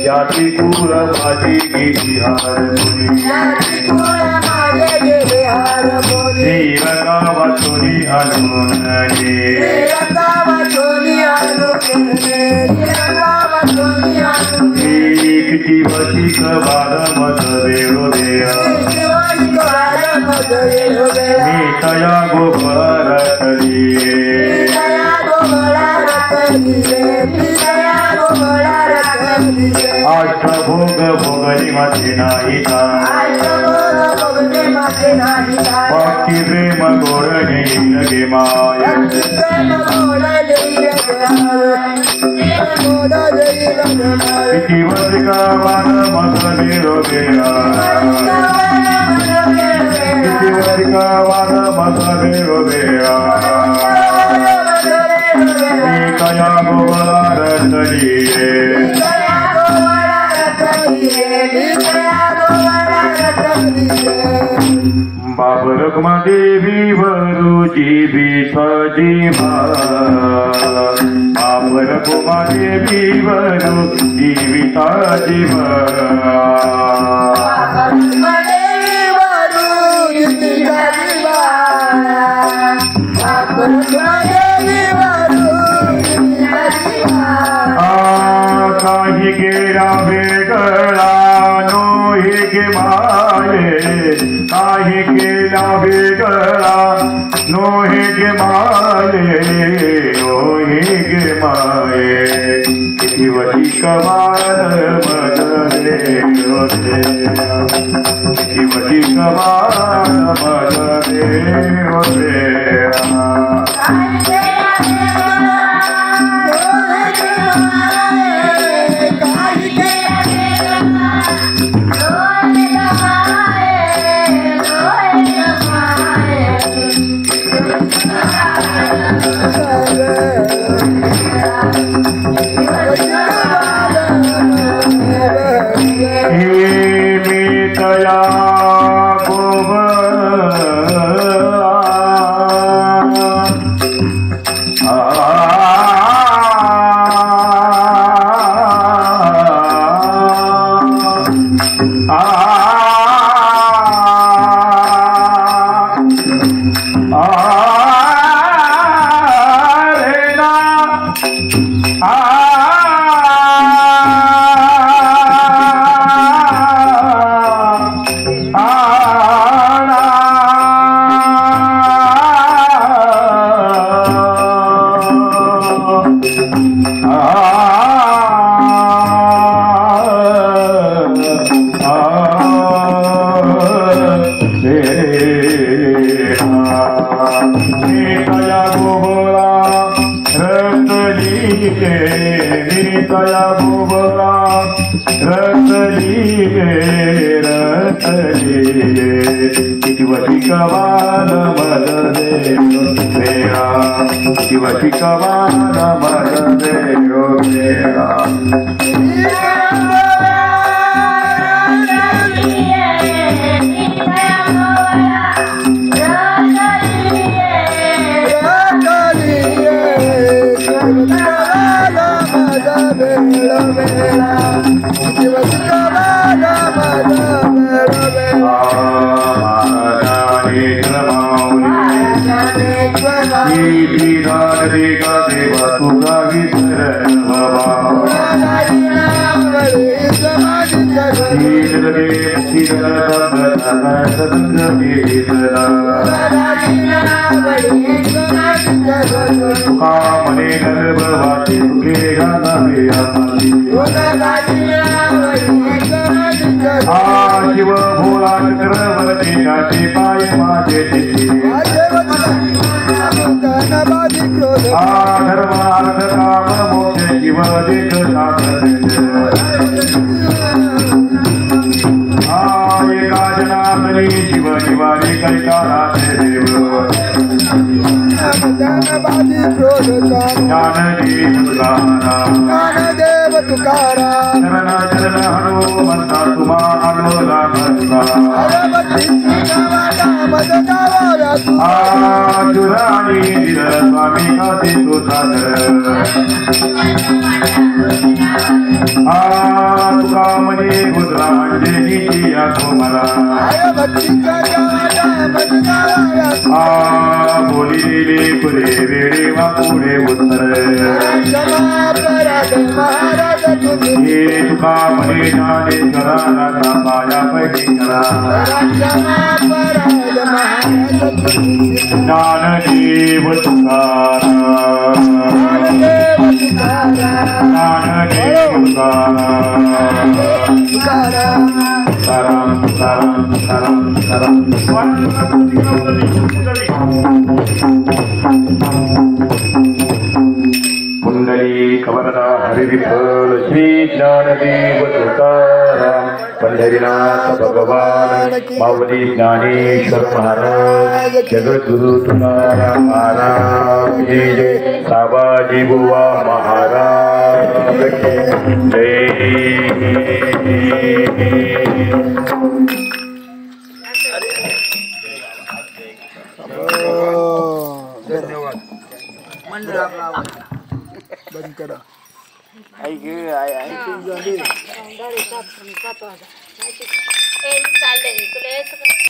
जाती कुळ माझी गेली हारमोनी गावातून आणून किती वशी बाळ मत वेळोदया मी तया गोबरतली अष्टभोग भोगली माझे नाही भक्ती प्रेम गोडणे लगे माय किती वर्ष गावान मत वेळोदया किती वर्ष गावान मत वेळोदया मी तया गोबरतली बाप रखमा देवी वरु जीवित जीवा बाप रखमा देवी वरु जीवित जीवा काही गेला वेगळा नो हे माये काही केला वेगळा नो हे माये नो हे माये किती वशी कमाल मद होते किती वशी कमाल मद होते शिव भोला चक्रवर्ती नाचे पाय माझे धर्मार्थ काम मोक्ष शिव देख एका जनार्दनी शिव शिवारी कैकाला देव ज्ञानदेव तुकाराम चरण चरण हनुमंता तुम्हा आलोला भक्ता अरे भक्तीची गावाला मज गावाला तू आजुराणी दिल स्वामी कसे तू सादर तुका म्हणे गुजरा अंजनीची या तुम्हाला अरे भक्तीच्या गावाला मज गावाला तू बोलिले पुढे वेळे वा पुढे उत्तर क्षमा पराध महाराज तुम्ही हे तुका म्हणे ज्ञानेश्वराला माझ्या पैकी करा क्षमा पराध महाराज तुम्ही ज्ञानदेव तुकाराम देव तुकाराम ज्ञानदेव तुकाराम तुकाराम तुकाराम तुकाराम तुकाराम कुंडली कवरदा हरिविठ्ठल श्री ज्ञानदेव तुकाराम पंढरीनाथ भगवान माऊली ज्ञानेश्वर महाराज जगद्गुरु तुकाराम महाराज जय जय साबाजी बुवा महाराज की जय धन्यवाद बंद करा ऐक झाली चाललंय तुला यायचं का